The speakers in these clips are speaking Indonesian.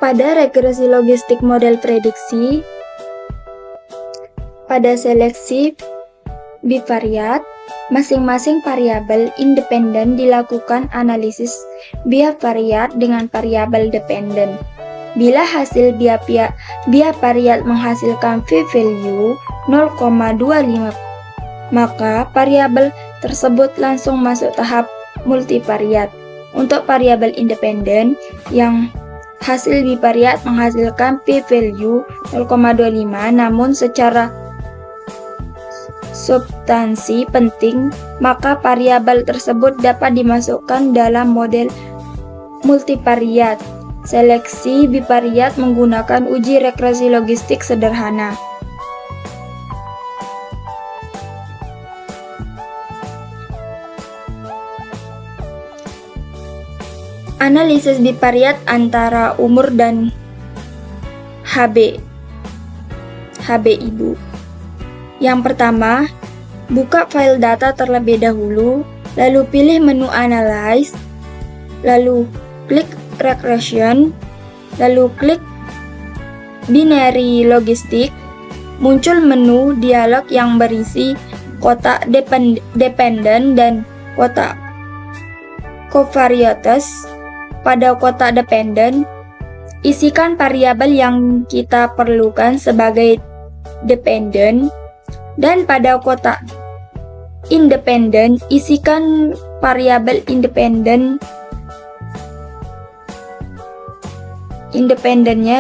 Pada regresi logistik model prediksi, pada seleksi bivariat, masing-masing variabel independen dilakukan analisis bivariat dengan variabel dependen. Bila hasil bivariat menghasilkan p-value 0,25, maka variabel tersebut langsung masuk tahap multivariat. Untuk variabel independen yang hasil bivariat menghasilkan p-value 0,25, namun secara substansi penting, maka variabel tersebut dapat dimasukkan dalam model multivariat. Seleksi bivariat menggunakan uji regresi logistik sederhana. Analisis bivariat antara umur dan HB ibu. Yang pertama, buka file data terlebih dahulu, lalu pilih menu Analyze, lalu klik Regression, lalu klik Binary Logistic. Muncul menu dialog yang berisi kotak dependen dan kotak covariates. Pada kotak dependen, isikan variabel yang kita perlukan sebagai dependen, dan pada kotak independen, isikan variabel independennya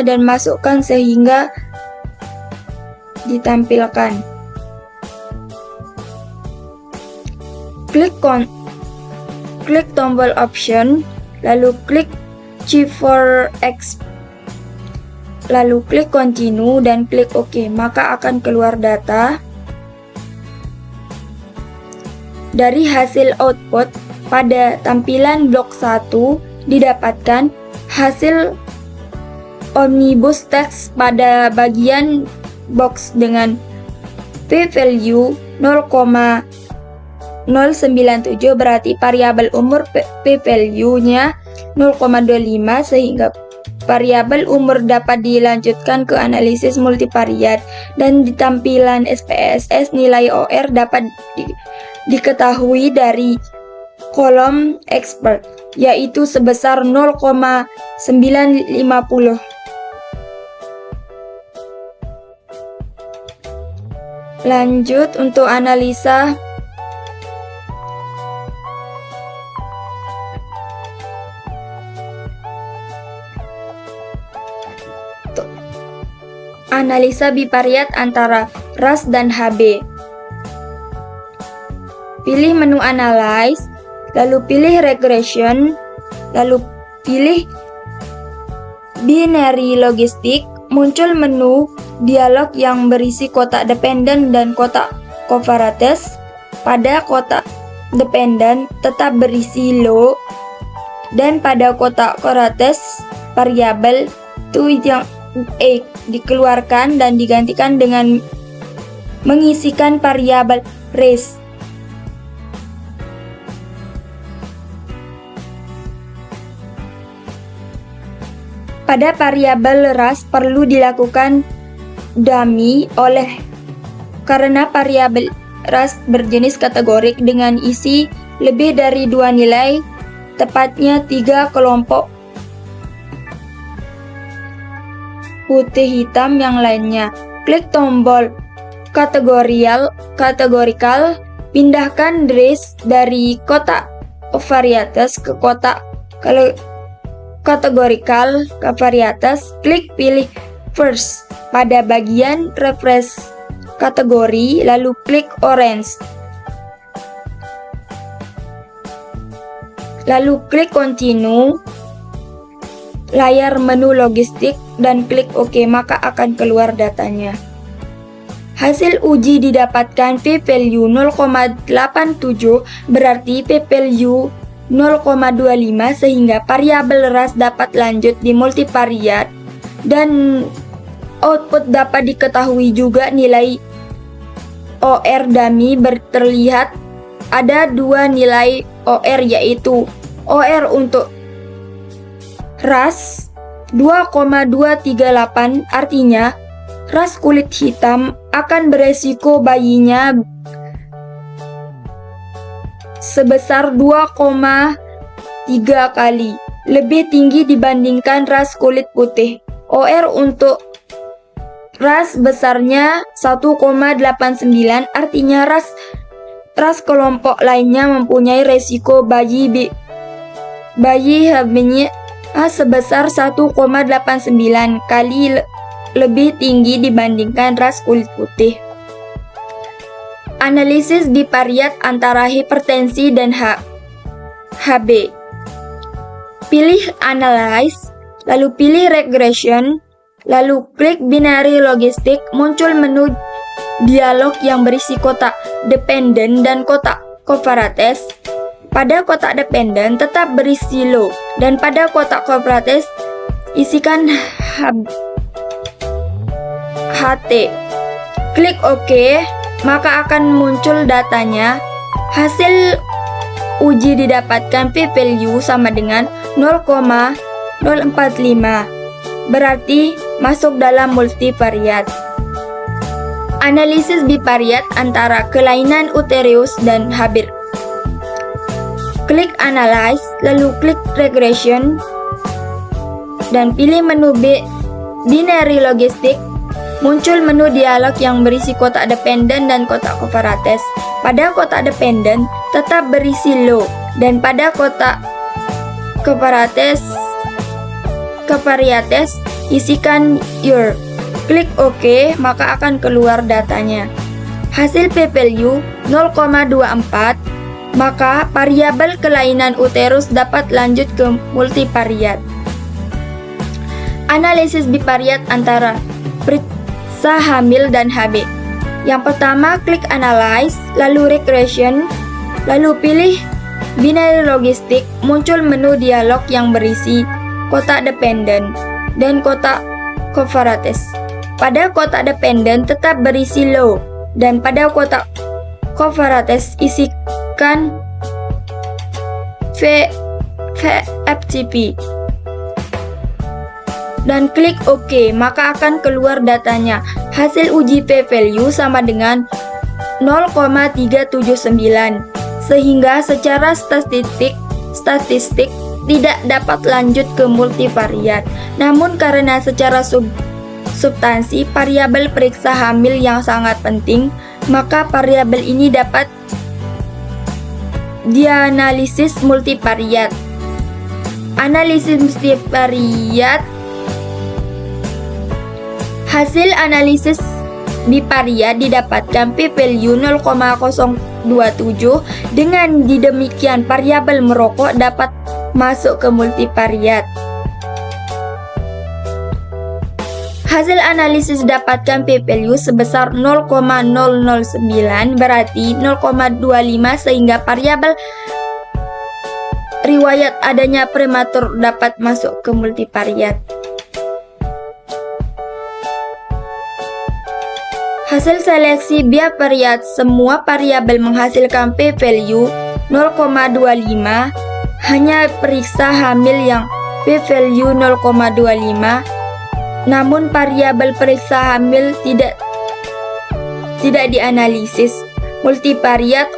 dan masukkan sehingga ditampilkan. Klik tombol option, lalu klik Shift for X, lalu klik continue dan klik OK, maka akan keluar data. Dari hasil output pada tampilan blok 1 didapatkan hasil omnibus text pada bagian box dengan p-value 0,097, berarti variabel umur p-value-nya 0,25, sehingga variabel umur dapat dilanjutkan ke analisis multivariat, dan di tampilan SPSS nilai OR dapat diketahui dari kolom expert, yaitu sebesar 0,950. Lanjut untuk analisa bivariat antara RAS dan HB. Pilih menu Analyze, lalu pilih Regression, lalu pilih Binary Logistic. Muncul menu dialog yang berisi kotak dependen dan kotak covariates. Pada kotak dependen tetap berisi low, dan pada kotak covariates variabel to yang A dikeluarkan dan digantikan dengan mengisikan variabel race. Pada variabel RAS perlu dilakukan dummy karena variabel RAS berjenis kategorik dengan isi lebih dari 2 nilai, tepatnya 3 kelompok putih hitam yang lainnya. Klik tombol kategorial, pindahkan race dari kotak covariates ke kotak kategorial covariates. Klik pilih first pada bagian refresh kategori, lalu klik orange, lalu klik continue layar menu logistik dan klik OK, maka akan keluar datanya. Hasil uji didapatkan p-value 0,87, berarti p-value 0,25, sehingga variabel RAS dapat lanjut di multivariat, dan output dapat diketahui juga nilai OR dummy terlihat ada 2 nilai OR, yaitu OR untuk RAS 2,238, artinya ras kulit hitam akan beresiko bayinya sebesar 2,3 kali lebih tinggi dibandingkan ras kulit putih. OR untuk ras besarnya 1,89, artinya ras kelompok lainnya mempunyai resiko bayi HB-nya sebesar 1,89 kali lebih tinggi dibandingkan ras kulit putih. Analisis bivariat antara hipertensi dan HB. Pilih Analyze, lalu pilih Regression, lalu klik Binary Logistic. Muncul menu dialog yang berisi kotak dependent dan kotak covariates. Pada kotak dependent tetap berisi low, dan pada kotak covariates isikan HT. Klik OK, maka akan muncul datanya. Hasil uji didapatkan p-value sama dengan 0,045, berarti masuk dalam multivariat. Analisis bivariat antara kelainan uterus dan HB. Klik Analyze, lalu klik Regression, dan pilih menu Binary Logistic. Muncul menu dialog yang berisi kotak dependent dan kotak covariates. Pada kotak dependent tetap berisi low, dan pada kotak covariates isikan your. Klik OK, maka akan keluar datanya. Hasil p-value 0,24, maka variabel kelainan uterus dapat lanjut ke multivariat. Analisis bivariat antara periksa hamil dan HB. Yang pertama, klik Analyze, lalu Regression, lalu pilih Binary Logistic. Muncul menu dialog yang berisi kotak dependent dan kotak covariates. Pada kotak dependent tetap berisi low, dan pada kotak covariates isikan FTP. Dan klik OK, maka akan keluar datanya. Hasil uji p-value sama dengan 0,379, sehingga secara statistik tidak dapat lanjut ke multivariat. Namun karena secara substansi variabel periksa hamil yang sangat penting, maka variabel ini dapat dianalisis multivariat. Analisis multivariat. Hasil analisis bivariat didapatkan p-value 0,027. Dengan demikian variabel merokok dapat masuk ke multivariat. Hasil analisis dapatkan p-value sebesar 0,009, berarti 0,25, sehingga variabel riwayat adanya prematur dapat masuk ke multivariat. Hasil seleksi bivariat, semua variabel menghasilkan p-value 0,25, hanya periksa hamil yang p-value 0,25. Namun variabel periksa hamil tidak dianalisis multivariat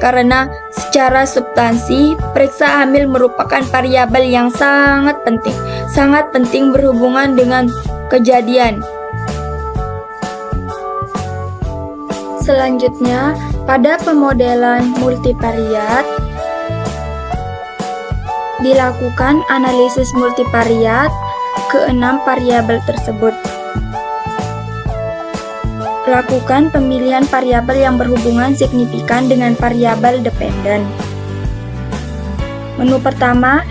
karena secara substansi periksa hamil merupakan variabel yang sangat penting berhubungan dengan kejadian. Selanjutnya, pada pemodelan multivariat dilakukan analisis multivariat ke-6 variabel tersebut. Lakukan pemilihan variabel yang berhubungan signifikan dengan variabel dependen. Menu pertama,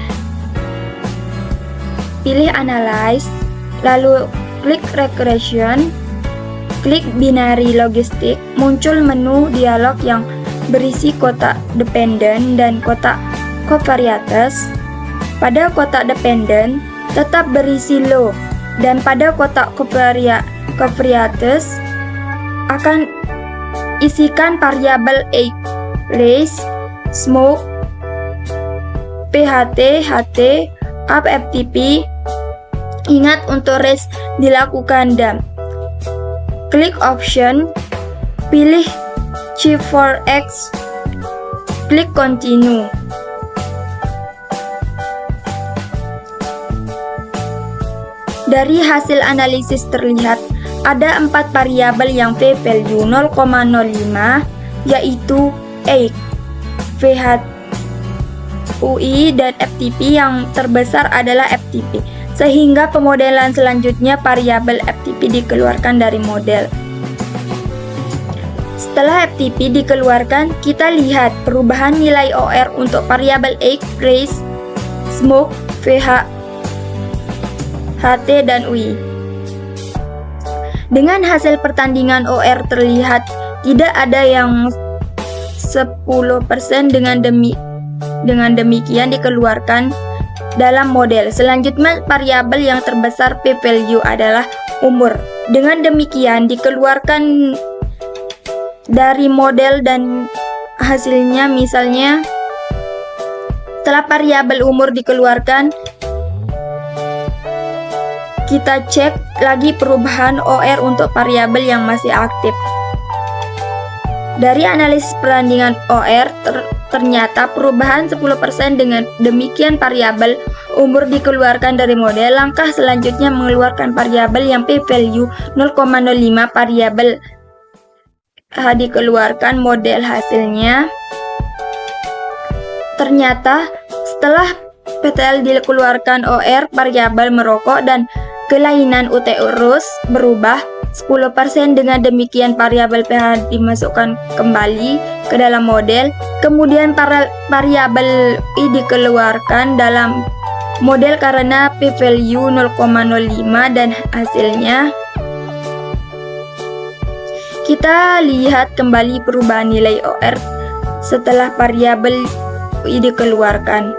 pilih Analyze, lalu klik Regression, klik Binary Logistic. Muncul menu dialog yang berisi kotak dependen dan kotak covariates. Pada kotak dependen tetap berisi low, dan pada kotak covariates akan isikan variabel age, race, smoke, PHT, HT, FTP, Ingat untuk raise dilakukan dan klik option, pilih Shift for X, klik continue. Dari hasil analisis terlihat ada 4 variabel yang p-value 0,05 yaitu X, VHUI dan FTP. Yang terbesar adalah FTP. Sehingga pemodelan selanjutnya variabel FTP dikeluarkan dari model. Setelah FTP dikeluarkan, kita lihat perubahan nilai OR untuk variabel X, raise, smoke, VH, HT, dan UI. Dengan hasil pertandingan OR terlihat tidak ada yang 10% dengan demikian dikeluarkan dalam model. Selanjutnya variabel yang terbesar p-value adalah umur. Dengan demikian dikeluarkan dari model dan hasilnya misalnya setelah variabel umur dikeluarkan, kita cek lagi perubahan OR untuk variabel yang masih aktif. Dari analisis pertandingan OR ternyata perubahan 10%. Dengan demikian variabel umur dikeluarkan dari model. Langkah selanjutnya mengeluarkan variabel yang p-value 0,05 variabel dikeluarkan model. Hasilnya ternyata setelah PTL dikeluarkan OR, variabel merokok dan kelainan uterus berubah 10%. Dengan demikian variabel pH dimasukkan kembali ke dalam model. Kemudian variabel I dikeluarkan dalam model karena p-value 0,05 dan hasilnya kita lihat kembali perubahan nilai OR setelah variabel I dikeluarkan.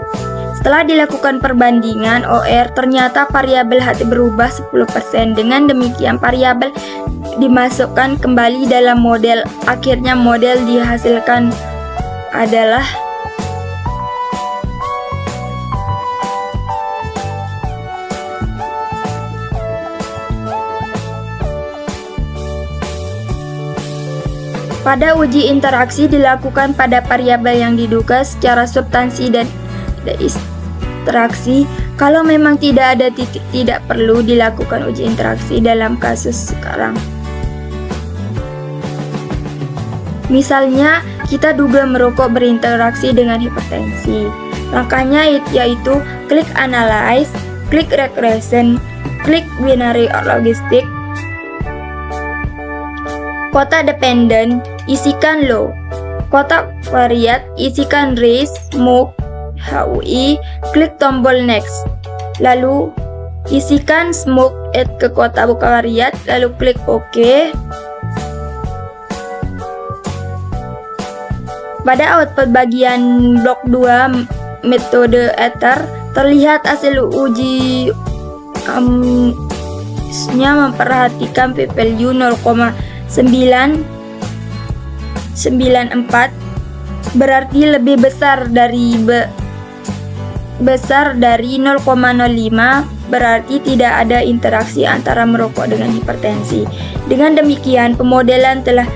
Setelah dilakukan perbandingan OR, ternyata variabel HT berubah 10%. Dengan demikian variabel dimasukkan kembali dalam model. Akhirnya model dihasilkan adalah pada uji interaksi dilakukan pada variabel yang diduga secara substansi dan interaksi. Kalau memang tidak ada titik, tidak perlu dilakukan uji interaksi dalam kasus sekarang. Misalnya, kita duga merokok berinteraksi dengan hipertensi. Langkahnya yaitu klik analyze, klik regression, klik binary logistic, kotak dependent, isikan low, kotak variat, isikan raise, smoke, HUI, klik tombol next, lalu isikan smoke add ke kotak variat, lalu klik OK. Pada output bagian blok 2 metode ether terlihat hasil uji nya memperhatikan p-value 0,994 berarti lebih besar dari 0,05, berarti tidak ada interaksi antara merokok dengan hipertensi. Dengan demikian, pemodelan telah